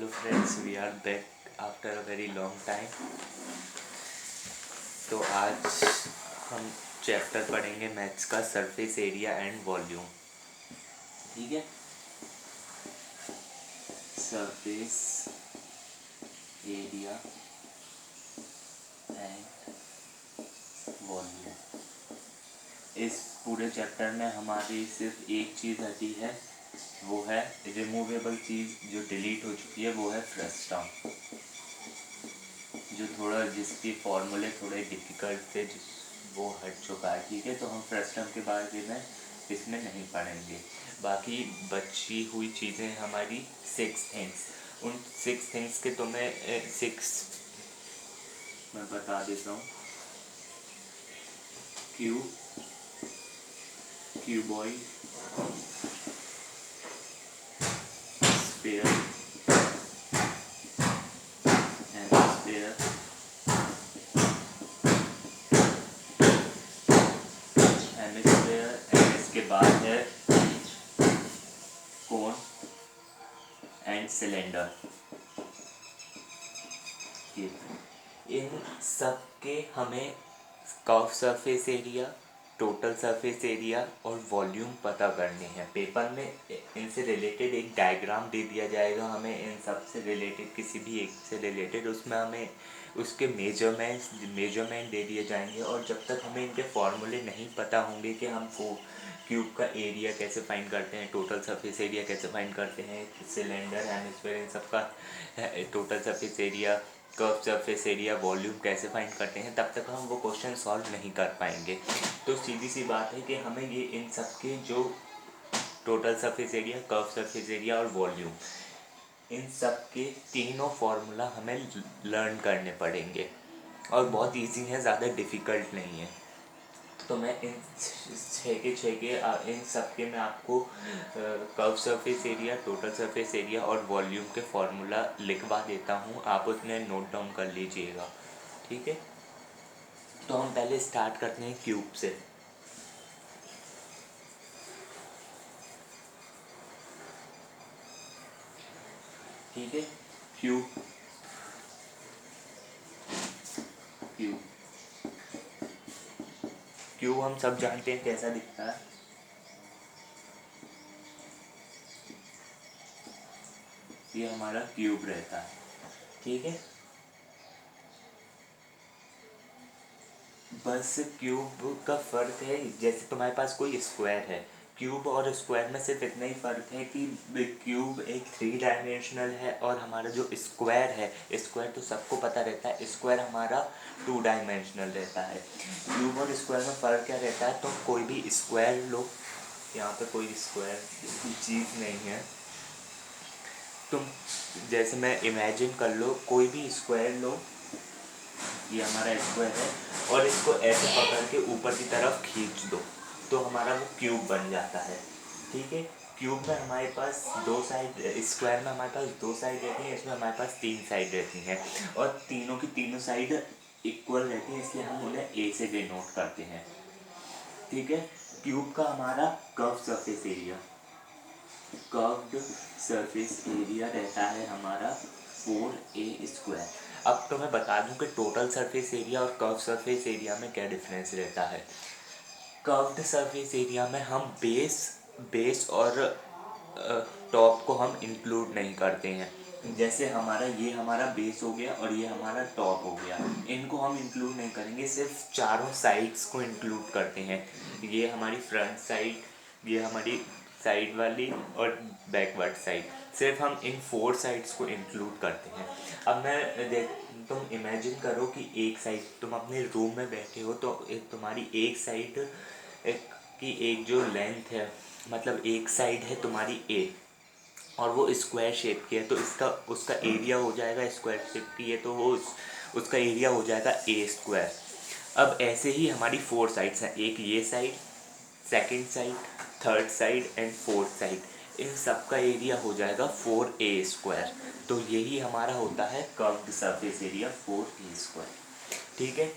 Hello friends, we are back after a very long time. तो आज हम chapter पढ़ेंगे मैथ्स का सरफेस एरिया एंड वॉल्यूम। ठीक है, सरफेस एरिया एंड वॉल्यूम। इस पूरे चैप्टर में हमारी सिर्फ एक चीज़ हटी है, वो है रिमूवेबल चीज़ जो डिलीट हो चुकी है, वो है फ्रस्टम, जो थोड़ा जिसके फॉर्मूले थोड़े डिफ़िकल्ट थे, वो हट चुका है। ठीक है, तो हम फ्रस्टम के बारे में इसमें नहीं पढ़ेंगे। बाकी बची हुई चीज़ें हमारी 6 थिंग्स, उन 6 थिंग्स के तो मैं 6 मैं बता देता हूँ। क्यूबॉइड, स्फीयर, हेमिस्फीयर, एंड इसके बाद है कोन एंड सिलेंडर। इन सब के हमें curve surface area, total surface area और वॉल्यूम पता करने हैं। पेपर में इनसे रिलेटेड एक डायग्राम दे दिया जाएगा हमें, इन सब से रिलेटेड, किसी भी एक से रिलेटेड, उसमें हमें उसके मेजरमेंट दे दिए जाएंगे। और जब तक हमें इनके फॉर्मूले नहीं पता होंगे कि हम क्यूब का एरिया कैसे फाइंड करते हैं, टोटल सरफेस एरिया कैसे फाइंड करते हैं, सिलेंडर, हेमिस्फीयर, इन सब का total surface area, curve surface area, volume कैसे फाइंड करते हैं, तब तक हम वो क्वेश्चन सॉल्व नहीं कर पाएंगे। तो सीधी सी बात है कि हमें ये इन सब के जो total surface area, curve surface area और वॉल्यूम, इन सब के तीनों फार्मूला हमें लर्न करने पड़ेंगे। और बहुत इजी है, ज़्यादा डिफ़िकल्ट नहीं है। तो मैं इन छः के इन सब के मैं आपको curve surface area, total surface area और वॉल्यूम के फार्मूला लिखवा देता हूँ, आप उसमें नोट डाउन कर लीजिएगा। ठीक है, तो हम पहले स्टार्ट करते हैं क्यूब से। ठीक है, क्यूब क्यूब क्यूब हम सब जानते हैं कैसा दिखता है। ये हमारा क्यूब रहता है। ठीक है, बस क्यूब का फ़र्क है, जैसे तुम्हारे पास कोई स्क्वायर है, क्यूब और स्क्वायर में सिर्फ इतना ही फ़र्क है कि क्यूब एक 3 डायमेंशनल है और हमारा जो स्क्वायर है, स्क्वायर तो सबको पता रहता है, स्क्वायर हमारा 2 डायमेंशनल रहता है। क्यूब और स्क्वायर में फ़र्क क्या रहता है, तो कोई भी स्क्वायर लो, यहाँ पे कोई स्क्वायर चीज़ नहीं है, तुम जैसे मैं इमेजिन कर लो, कोई भी स्क्वायर लो, ये हमारा स्क्वायर है, और इसको ऐसे पकड़ के ऊपर की तरफ खींच दो तो हमारा वो क्यूब बन जाता है। ठीक है, क्यूब में हमारे पास 2 साइड, स्क्वायर में हमारे पास 2 साइड रहती हैं, इसमें हमारे पास 3 साइड रहती हैं, और तीनों की तीनों साइड इक्वल रहती हैं, इसलिए हम उन्हें ए से डिनोट करते हैं। ठीक है, क्यूब का हमारा curve surface area, curved surface area रहता है हमारा 4a²। अब तो मैं बता दूं कि टोटल सरफेस एरिया और कर्व सरफेस एरिया में क्या डिफरेंस रहता है। कर्व्ड सरफेस एरिया में हम बेस और टॉप को हम इंक्लूड नहीं करते हैं। जैसे ये हमारा बेस हो गया और ये हमारा टॉप हो गया, इनको हम इंक्लूड नहीं करेंगे, सिर्फ चारों साइड्स को इंक्लूड करते हैं। ये हमारी फ्रंट साइड, ये हमारी साइड वाली और बैकवर्ड साइड, सिर्फ हम इन 4 साइड्स को इंक्लूड करते हैं। अब तुम इमेजिन करो कि एक साइड, तुम अपने रूम में बैठे हो, तो तुम्हारी एक साइड की एक जो लेंथ है, मतलब एक साइड है तुम्हारी ए, और वो स्क्वायर शेप की है, तो उसका एरिया हो जाएगा, स्क्वायर शेप की है तो वो उसका एरिया हो जाएगा a²। अब ऐसे ही हमारी 4 साइड्स हैं, एक ये side, second side, third side and fourth side, इन सब का एरिया हो जाएगा 4a²। तो यही हमारा होता है कर्व्ड सरफेस एरिया, 4a²। ठीक है,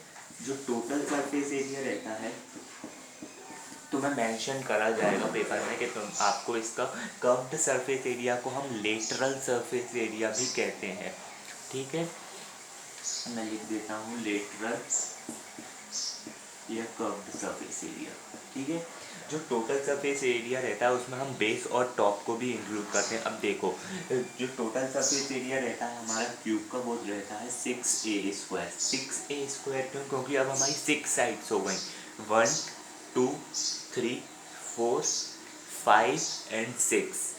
जो टोटल सरफेस एरिया रहता है, तुम्हें मेंशन करा जाएगा पेपर में कि तुम आपको इसका कर्व्ड सरफेस एरिया को हम लेटरल सरफेस एरिया भी कहते हैं। ठीक है, मैं लिख देता हूँ लेटरल या कर्व्ड सरफेस एरिया। ठीक है, जो टोटल सरफेस एरिया रहता है उसमें हम बेस और टॉप को भी इंक्लूड करते हैं। अब देखो, जो टोटल सरफेस एरिया रहता है हमारा क्यूब का, वो रहता है 6a²। 6a² क्यों? क्योंकि अब हमारी 6 साइड्स हो गई, 1 2 3 4 5 एंड 6।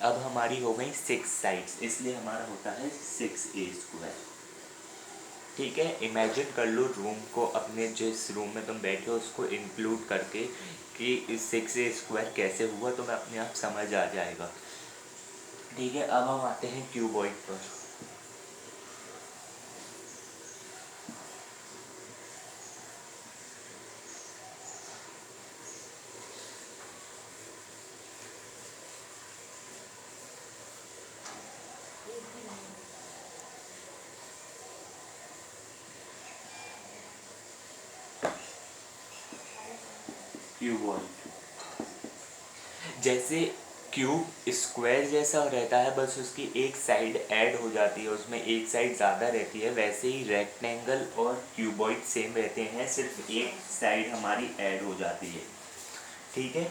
अब हमारी हो गई 6 साइड्स, इसलिए हमारा होता है 6a²। ठीक है, इमेजिन कर लो रूम को, अपने जिस रूम में तुम बैठे हो उसको इंक्लूड करके कि 6a² कैसे हुआ, तुम्हें अपने आप समझ आ जाएगा। ठीक है, अब हम आते हैं क्यूबॉइड पर। क्यूबॉइड जैसे क्यूब स्क्वायर जैसा रहता है, बस उसकी एक साइड ऐड हो जाती है, उसमें एक साइड ज़्यादा रहती है। वैसे ही रेक्टेंगल और क्यूबॉइड सेम रहते हैं, सिर्फ एक साइड हमारी ऐड हो जाती है। ठीक है,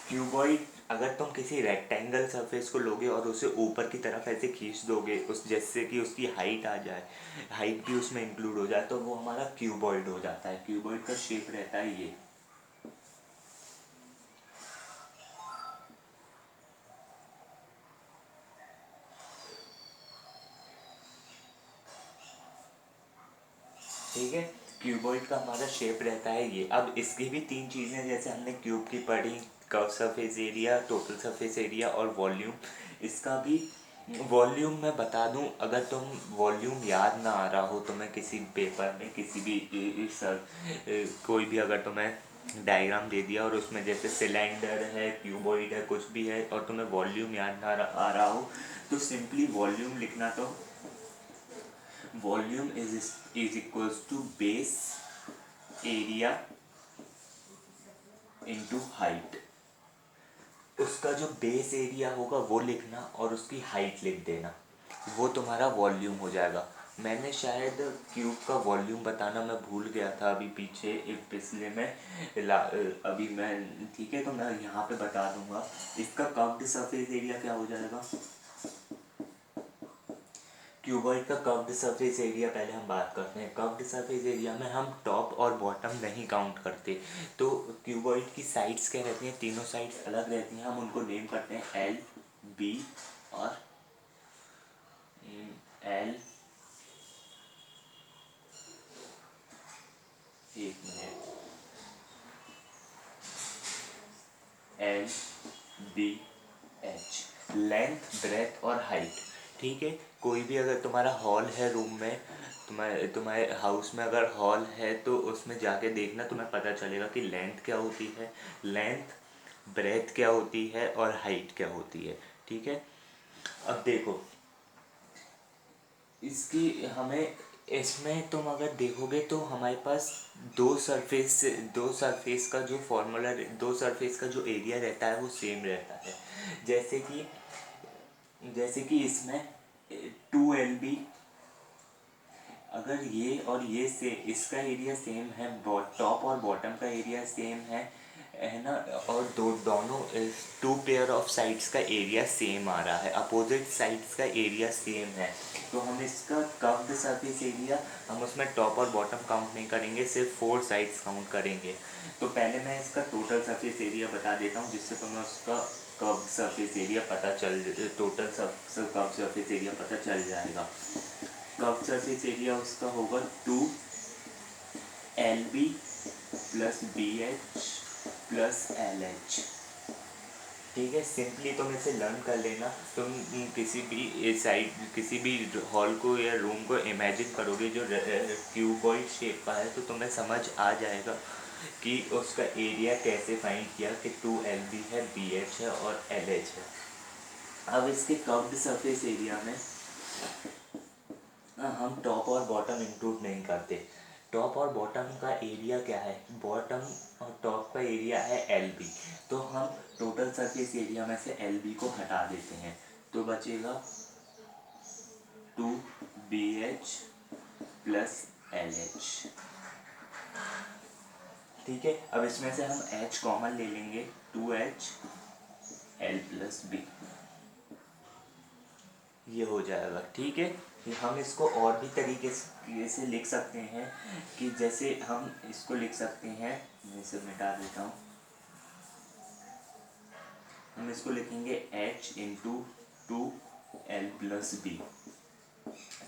क्यूबॉइड अगर तुम किसी रेक्टेंगल सरफेस को लोगे और उसे ऊपर की तरफ ऐसे खींच दोगे, उस जैसे कि उसकी हाइट आ जाए, हाइट भी उसमें इंक्लूड हो जाए, तो वो हमारा क्यूबॉइड हो जाता है। क्यूबॉइड का शेप रहता है ये। ठीक है, क्यूबॉइड का हमारा शेप रहता है ये। अब इसकी भी तीन चीज़ें जैसे हमने क्यूब की पढ़ी, curve surface area, total surface area और वॉल्यूम। इसका भी वॉल्यूम मैं बता दूं, अगर तुम वॉल्यूम याद ना आ रहा हो तो मैं किसी पेपर में किसी भी सर कोई भी अगर तुम्हें डायग्राम दे दिया और उसमें जैसे सिलेंडर है, क्यूबॉइड है, कुछ भी है, और तुम्हें वॉल्यूम याद ना आ रहा हो, तो सिंपली वॉल्यूम लिखना। तो volume is equals to base area into height. उसका जो बेस एरिया होगा वो लिखना और उसकी हाइट लिख देना, वो तुम्हारा वॉल्यूम हो जाएगा। मैंने शायद क्यूब का वॉल्यूम बताना मैं भूल गया था अभी पीछे एक पिछले में अभी मैं, ठीक है, तो मैं यहाँ पे बता दूंगा। इसका कर्व्ड सरफेस एरिया क्या हो जाएगा? क्यूबॉइड का कर्व्ड सरफेस एरिया पहले हम बात करते हैं। कर्व्ड सरफेस एरिया में हम टॉप और बॉटम नहीं काउंट करते। तो क्यूबॉइड की साइड्स क्या रहती हैं? तीनों साइड्स अलग रहती हैं, हम उनको नेम करते हैं एल, बी और एल, एक minute, L, B, H. Length, breadth और हाइट। ठीक है, कोई भी अगर तुम्हारा हॉल है रूम में, तुम्हारे हाउस में अगर हॉल है तो उसमें जाके देखना, तुम्हें पता चलेगा कि लेंथ क्या होती है, लेंथ, ब्रेथ क्या होती है और हाइट क्या होती है। ठीक है, अब देखो इसकी हमें, इसमें तुम अगर देखोगे तो हमारे पास दो सरफेस का जो फॉर्मूला, दो सरफेस का जो एरिया रहता है वो सेम रहता है। जैसे कि इसमें 2LB, अगर ये और ये से इसका एरिया सेम है, टॉप और बॉटम का एरिया सेम है ना, और दोनों 2 पेयर ऑफ साइड्स का एरिया सेम आ रहा है, अपोजिट साइड्स का एरिया सेम है, तो हम इसका कर्व्ड सरफेस एरिया, हम उसमें टॉप और बॉटम काउंट नहीं करेंगे, सिर्फ 4 साइड्स काउंट करेंगे। तो पहले मैं इसका टोटल सरफेस एरिया बता देता हूँ, जिससे तुम्हें उसका कर्व्ड सरफेस एरिया पता चल, टोटल कर्व्ड सरफेस एरिया पता चल जाएगा। कर्व्ड सरफेस एरिया उसका होगा 2LB plus BH plus LH। ठीक है, सिंपली तुम इसे लर्न कर लेना। तुम किसी भी साइड, किसी भी हॉल को या रूम को इमेजिन करोगे जो क्यूबॉइड शेप का है, तो तुम्हें समझ आ जाएगा कि उसका एरिया कैसे फाइंड किया कि 2LB है, BH है और LH है। अब इसके कर्व्ड सरफेस एरिया में हम टॉप और बॉटम इंक्लूड नहीं करते। टॉप और बॉटम का एरिया क्या है? बॉटम और टॉप टॉप का एरिया है एल बी, तो हम टोटल सरफेस एरिया में से एल बी को हटा देते हैं, तो बचेगा 2BH प्लस LH। ठीक है, अब इसमें से हम H कॉमन ले लेंगे, 2H L प्लस बी, ये हो जाएगा। ठीक है, हम इसको और भी तरीके से लिख सकते हैं कि जैसे हम इसको लिख सकते हैं, मैं इसे मिटा देता हूँ, हम इसको लिखेंगे H into 2L plus B.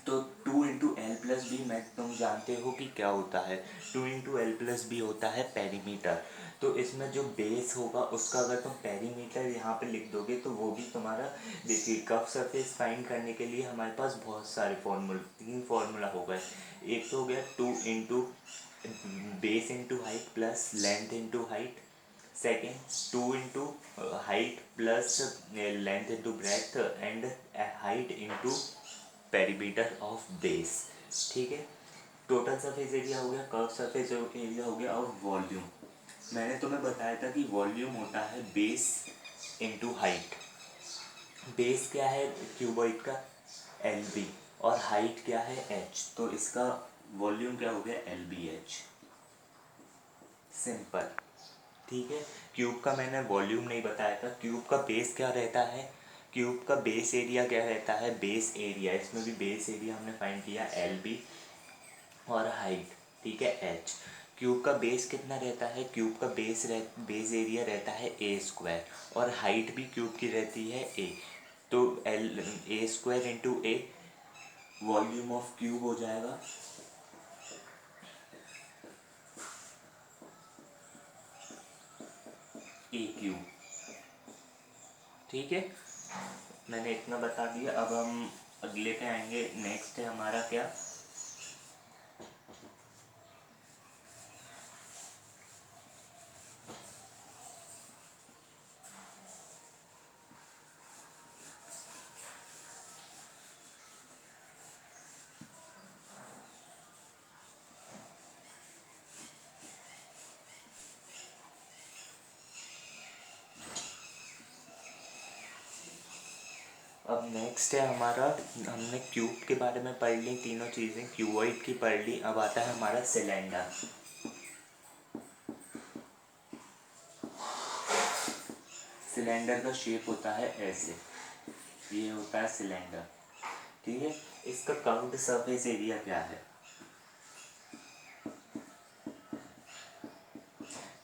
तो 2 इंटू एल प्लस बी में तुम जानते हो कि क्या होता है, 2 इंटू एल प्लस बी होता है पेरीमीटर। तो इसमें जो बेस होगा उसका अगर तुम पेरीमीटर यहाँ पे लिख दोगे तो वो भी तुम्हारा, देखिए कर्व सरफेस फाइंड करने के लिए हमारे पास बहुत सारे फार्मूला, 3 फार्मूला हो गए। एक तो हो गया 2 into base into height plus length into height, second 2 into height plus length into breadth and height into perimeter of base. ठीक है, टोटल सरफेस एरिया हो गया, कर्व सरफेस एरिया हो गया, और वॉल्यूम। मैंने तुम्हें बताया था कि वॉल्यूम होता है बेस इंटू हाइट। बेस क्या है क्यूबॉइड का, एल बी, और हाइट क्या है एच, तो इसका वॉल्यूम क्या हो गया, एल बी एच। सिंपल। ठीक है, क्यूब का मैंने वॉल्यूम नहीं बताया था। क्यूब का बेस क्या रहता है, क्यूब का बेस एरिया क्या रहता है, बेस एरिया, इसमें भी बेस एरिया हमने फाइंड किया एल बी, और हाइट, ठीक है, एच। क्यूब का बेस कितना रहता है, क्यूब का बेस एरिया रहता है ए स्क्वायर, और हाइट भी क्यूब की रहती है ए, तो L A square into A, volume of cube हो जाएगा ए क्यूब। ठीक है, मैंने इतना बता दिया। अब हम अगले पे आएंगे। नेक्स्ट है हमारा क्या, अब नेक्स्ट है हमारा, हमने क्यूब के बारे में पढ़ ली, तीनों चीज़ें क्यूबॉइड की पढ़ ली। अब आता है हमारा सिलेंडर। सिलेंडर का शेप होता है ऐसे, ये होता है सिलेंडर। ठीक है, इसका कर्व्ड सरफेस एरिया क्या है,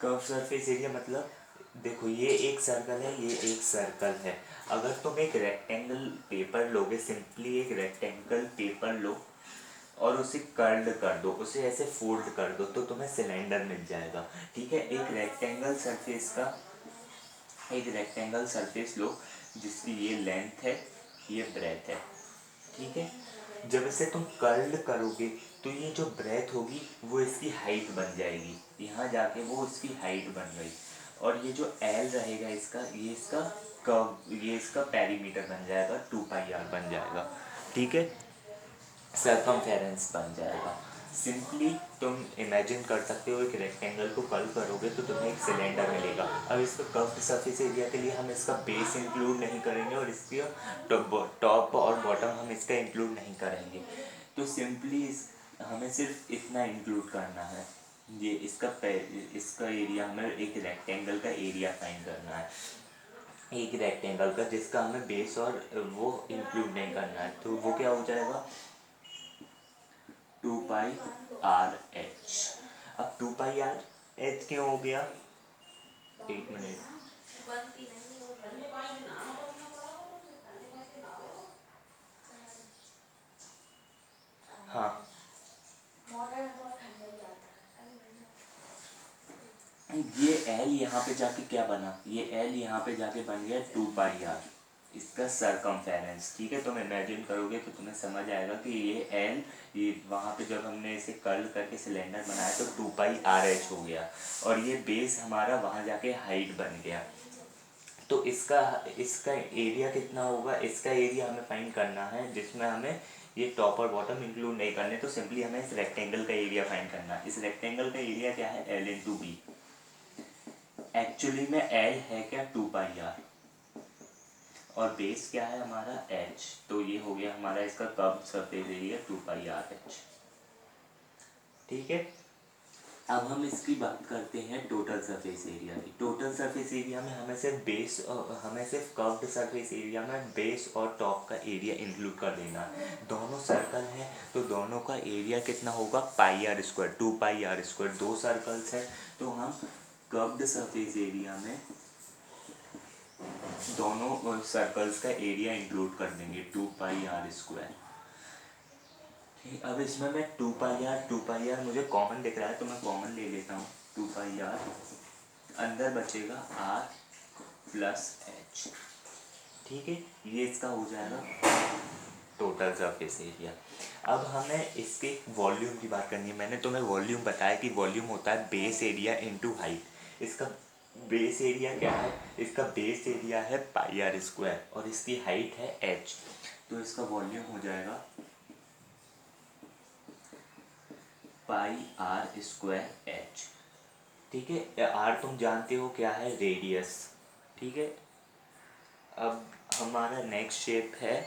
कर्व सरफेस एरिया मतलब, देखो ये एक सर्कल है, ये एक सर्कल है। अगर तुम एक रेक्टेंगल पेपर लोगे, सिंपली एक रेक्टेंगल पेपर लो और उसे कर्ल्ड कर दो, उसे ऐसे फोल्ड कर दो, तो तुम्हें सिलेंडर मिल जाएगा। ठीक है, एक रेक्टेंगल सरफेस लो जिसकी ये लेंथ है, ये ब्रेथ है। ठीक है, जब इसे तुम कर्ल करोगे तो ये जो ब्रेथ होगी वो इसकी हाइट बन जाएगी, यहाँ जाके वो इसकी हाइट बन गई, और ये जो एल रहेगा इसका, ये इसका कर्व, ये इसका पेरीमीटर बन जाएगा, 2πr बन जाएगा। ठीक है, सर्कमफेरेंस बन जाएगा। सिंपली तुम इमेजिन कर सकते हो, एक रेक्टेंगल को कर्व करोगे तो तुम्हें एक सिलेंडर मिलेगा। अब इसका कर्व्ड सरफेस एरिया के लिए हम इसका बेस इंक्लूड नहीं करेंगे, और इसका टॉप और बॉटम हम इसका इंक्लूड नहीं करेंगे। तो सिंपली हमें सिर्फ इतना इंक्लूड करना है, ये इसका एरिया, हमें एक रेक्टेंगल का एरिया फाइंड करना है, एक रेक्टेंगल का, जिसका हमें बेस और वो इंक्लूड नहीं करना है। तो वो क्या हो जाएगा, 2πRH। अब 2πRH क्यों हो गया, एक मिनट, हाँ, ये एल यहाँ पे जाके क्या बना, ये एल यहाँ पे जाके बन गया 2πR, इसका सरकमफेरेंस। ठीक है, तुम इमेजिन करोगे तो तुम्हें समझ आएगा कि ये एल, ये वहाँ पे जब हमने इसे कर्ल करके सिलेंडर बनाया तो 2πRH हो गया, और ये बेस हमारा वहाँ जाके हाइट बन गया। तो इसका इसका एरिया कितना होगा, इसका एरिया हमें फाइंड करना है, जिसमें हमें ये टॉप और बॉटम इंक्लूड नहीं करने, तो सिंपली हमें इस रेक्टेंगल का एरिया फाइंड करना है। इस रेक्टेंगल का एरिया क्या है, एल इंटू बी। एक्चुअली में एल है क्या 2πr और बेस क्या है हमारा h, तो ये हो गया हमारा इसका कर्व सरफेस एरिया 2πrh। ठीक है, अब हम इसकी बात करते हैं टोटल सरफेस एरिया की। टोटल सरफेस एरिया में हमें सिर्फ कर्व्ड सरफेस एरिया में बेस और टॉप का एरिया इंक्लूड कर देना है। दोनों सर्कल हैं तो दोनों का एरिया कितना होगा πr², 2πr²। दो सर्कल्स हैं तो हम कर्व्ड सरफेस एरिया में दोनों सर्कल्स का एरिया इंक्लूड कर देंगे 2πr²। अब इसमें मैं 2πr मुझे कॉमन दिख रहा है तो मैं कॉमन ले लेता हूँ। 2πr अंदर बचेगा r प्लस h। ठीक है, ये इसका हो जाएगा टोटल सरफेस एरिया। अब हमें इसके वॉल्यूम की बात करनी है। मैंने तुम्हें वॉल्यूम बताया कि वॉल्यूम होता है बेस एरिया इंटू हाइट। इसका बेस एरिया क्या है, इसका बेस एरिया है πr² और इसकी हाइट है h, तो इसका वॉल्यूम हो जाएगा πr²h। ठीक है, r तुम जानते हो क्या है, रेडियस। ठीक है, अब हमारा नेक्स्ट शेप है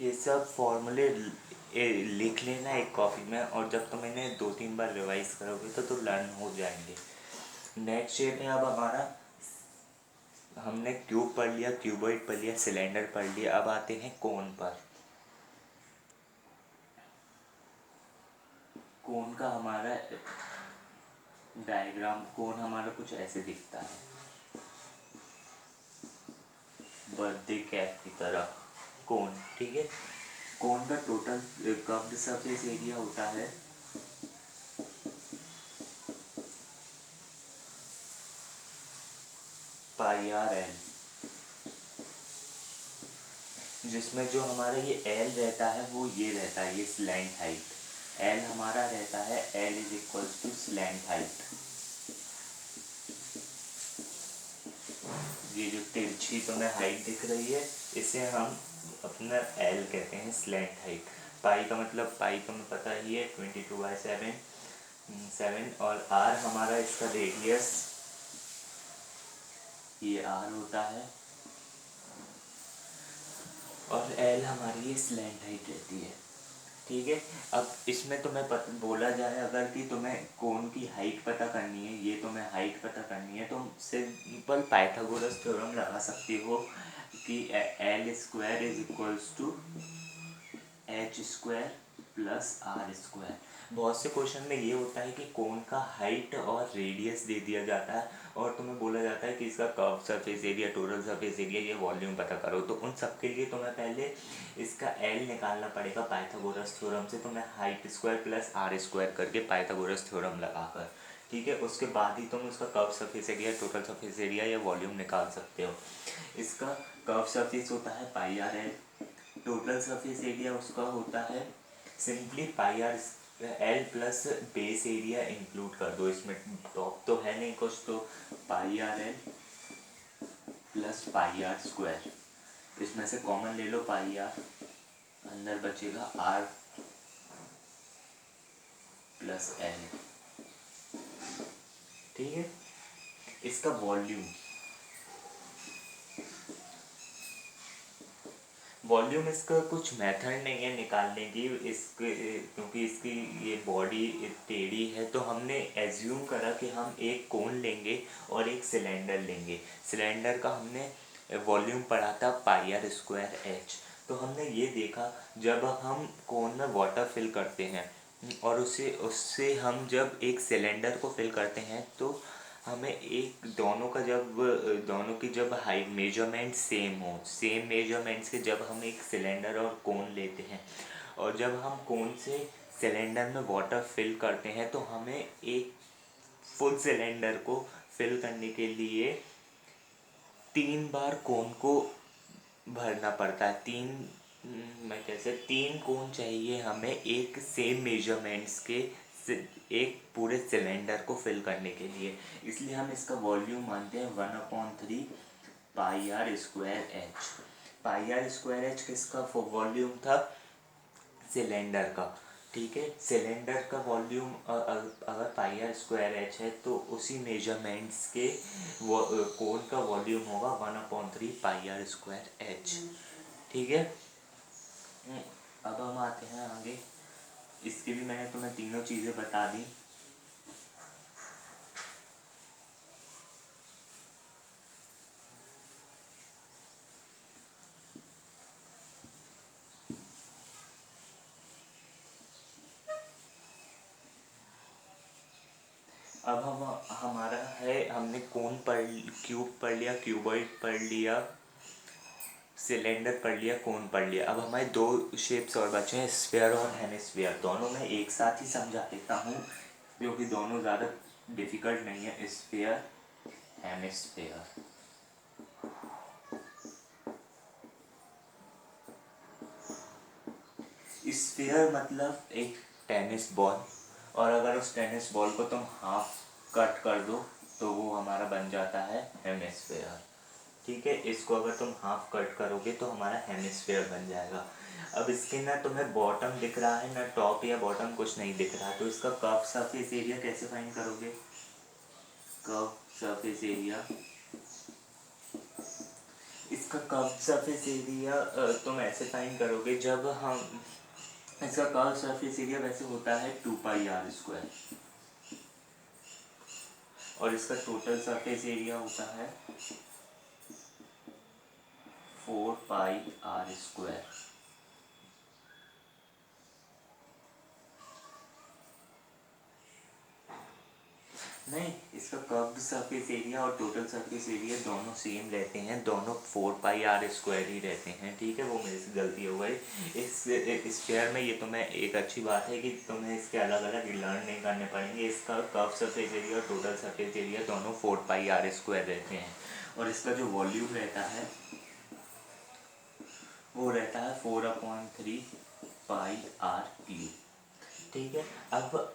ये सब फॉर्मूले लिख लेना एक कॉपी में, और जब तुम इन्हें 2-3 बार रिवाइज करोगे तो लर्न हो जाएंगे। नेक्स्ट शेप है अब हमारा, हमने क्यूब पढ़ लिया, क्यूबॉइड पढ़ लिया, सिलेंडर पढ़ लिया। अब आते हैं कोन पर। कोन का हमारा डायग्राम, कोन हमारा कुछ ऐसे दिखता है, बर्थडे कैप की तरह कोन। ठीक है, कोन का टोटल कर्व्ड सरफेस एरिया होता है πrl, जिसमें जो हमारा ये l रहता है वो ये रहता है, ये स्लैंट हाइट। l हमारा रहता है l is equal to slant height. ये जो तिरछी तुम्हें हाइट दिख रही है इसे हम अपना l कहते हैं, स्लैंट हाइट। पाई का मतलब, पाई का हमें पता ही है 22/7 और r हमारा इसका रेडियस, ये r होता है और l हमारी ये स्लैंट हाइट रहती है। ठीक है, अब इसमें तुम्हें बोला जाए अगर कि तुम्हें कोन की हाइट पता करनी है, ये तुम्हें हाइट पता करनी है, तो सिंपल पाइथागोरस थ्योरम लगा सकते हो कि l² is equals to h² plus r²। बहुत से क्वेश्चन में ये होता है कि कोन का हाइट और रेडियस दे दिया जाता है और तुम्हें बोला जाता है कि इसका curve surface area, total surface area, ये वॉल्यूम पता करो। तो उन सब के लिए तुम्हें पहले इसका l निकालना पड़ेगा पाइथागोरस थ्योरम से। तुम्हें हाइट² प्लस r² करके पाइथागोरस थ्योरम लगाकर, ठीक है, उसके बाद ही तुम उसका curve surface area, total surface area या वॉल्यूम निकाल सकते हो। इसका कर्व सरफेस होता है πrl, टोटल सरफेस एरिया उसका होता है simply πrl plus base area include कर दो, इसमें टॉप तो है नहीं कुछ, तो πrl प्लस πr², इसमें से कॉमन ले लो πr, अंदर बचेगा r प्लस l। ठीक है, इसका वॉल्यूम इसका कुछ मेथड नहीं है निकालने की, इसके क्योंकि इसकी ये बॉडी टेढ़ी है तो हमने एज्यूम करा कि हम एक कोन लेंगे और एक सिलेंडर लेंगे। सिलेंडर का हमने वॉल्यूम पढ़ा था πr²h। तो हमने ये देखा जब हम कोन में वाटर फिल करते हैं और उससे हम जब एक सिलेंडर को फिल करते हैं तो हमें एक दोनों की जब हाइट मेजरमेंट सेम मेजरमेंट्स के जब हम एक सिलेंडर और कोन लेते हैं, और जब हम कोन से सिलेंडर में वाटर फिल करते हैं, तो हमें एक फुल सिलेंडर को फिल करने के लिए 3 बार कोन को भरना पड़ता है। मैं कैसे 3 कोन चाहिए हमें एक सेम मेजरमेंट्स के एक पूरे सिलेंडर को फिल करने के लिए। इसलिए हम इसका वॉल्यूम मानते हैं 1/3 pi r square h. Pi r square h किसका वॉल्यूम था? सिलेंडर का। ठीक है, सिलेंडर का वॉल्यूम अगर पाई आर स्क्वायर एच है, तो उसी मेजरमेंट्स के वो कोन का वॉल्यूम होगा 1/3 पाई आर स्क्वायर एच। ठीक है। अब हम आते हैं आगे। इसकी भी मैंने तुम्हें तीनों चीज़ें बता दी। अब हम हमारा है, हमने कोन पढ़, क्यूब पढ़ लिया, क्यूबॉइड पढ़ लिया, सिलेंडर पढ़ लिया, कोन पढ़ लिया। अब हमारे 2 शेप्स और बचे हैं, स्फीयर और हेमिस्फीयर। दोनों मैं एक साथ ही समझा देता हूँ क्योंकि दोनों ज़्यादा डिफिकल्ट नहीं है। Sphere, hemisphere. स्फीयर मतलब एक टेनिस बॉल, और अगर उस टेनिस बॉल को तुम हाफ कट कर दो तो वो हमारा बन जाता है हेमिस्फीयर। ठीक है, इसको अगर तुम हाफ कट करोगे तो हमारा हेमिस्फीयर बन जाएगा। अब इसके ना तुम्हें बॉटम दिख रहा है, ना टॉप या बॉटम कुछ नहीं दिख रहा, तो इसका कर्व सरफेस एरिया कैसे फाइंड करोगे? कर्व सरफेस एरिया, इसका कर्व सरफेस एरिया तुम ऐसे फाइंड करोगे, जब हम इसका कर्व सरफेस एरिया वैसे होता है 2πr², और इसका टोटल सरफेस एरिया होता है 4πr²। नहीं, इसका कर्व्ड सरफेस एरिया और टोटल सरफेस एरिया दोनों सेम रहते हैं, दोनों 4πr² ही रहते हैं। ठीक है, वो मेरे से गलती हो गई। इस स्फीयर में ये तुम्हें एक अच्छी बात है कि तुम्हें इसके अलग अलग लर्न नहीं करने पड़ेंगे। इसका कर्व सरफेस एरिया और टोटल सरफेस एरिया दोनों 4πr² रहते हैं, और इसका जो वॉल्यूम रहता है वो रहता है 4/3πr³। ठीक है। अब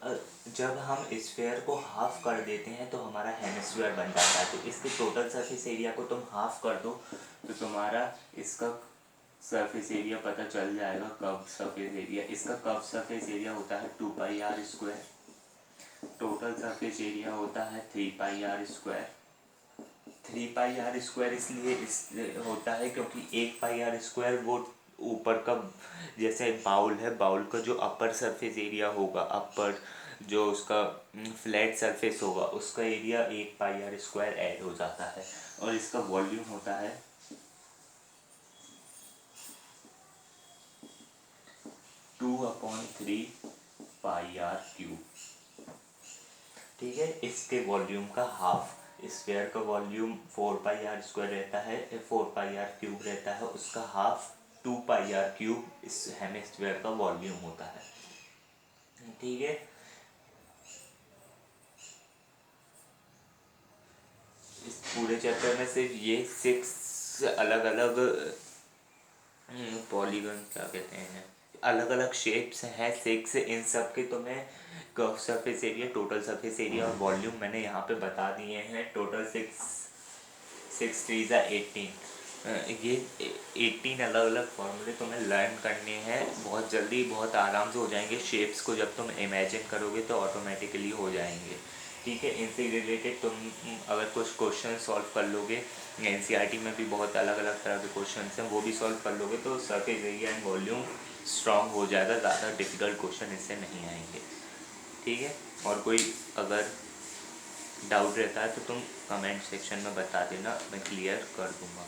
जब हम स्फीयर को हाफ कर देते हैं तो हमारा हेमिस्फीयर बन जाता है। तो इसके टोटल सरफेस एरिया को तुम हाफ कर दो तो तुम्हारा इसका सरफेस एरिया पता चल जाएगा, कर्व सरफेस एरिया। इसका कर्व सरफेस एरिया होता है 2πr², टोटल सरफेस एरिया होता है 3πr²। 3πr² इसलिए होता है क्योंकि 1πr² वो ऊपर का, जैसे बाउल है, बाउल का जो अपर सरफेस एरिया होगा, अपर जो उसका फ्लैट सरफेस होगा, उसका एरिया 1πr² ऐड हो जाता है, और इसका वॉल्यूम होता है 2/3πr³। ठीक है, इसके वॉल्यूम का हाफ, स्फीयर का वॉल्यूम 4πr² रहता है, 4πr³ रहता है, उसका हाफ 2πr³ इस हेमिस्फीयर का वॉल्यूम होता है। ठीक है, इस पूरे चैप्टर में सिर्फ ये 6 अलग अलग पॉलीगन क्या कहते हैं, अलग अलग शेप्स हैं 6। इन सब के तुम्हें curve surface area, total surface area और वॉल्यूम मैंने यहाँ पे बता दिए हैं। टोटल 6 3 18, ये 18 अलग अलग फॉर्मूले तुम्हें लर्न करने हैं। बहुत जल्दी, बहुत आराम से हो जाएंगे। शेप्स को जब तुम इमेजिन करोगे तो ऑटोमेटिकली हो जाएंगे। ठीक है, इनसे रिलेटेड तुम अगर कुछ क्वेश्चन सॉल्व कर लोगे, एनसीईआरटी में भी बहुत अलग अलग तरह के क्वेश्चन हैं, वो भी सॉल्व कर लोगे तो surface area and volume strong हो जाएगा। ज़्यादा डिफ़िकल्ट क्वेश्चन इससे नहीं आएंगे। ठीक है, और कोई अगर डाउट रहता है तो तुम कमेंट सेक्शन में बता देना, मैं क्लियर कर दूँगा।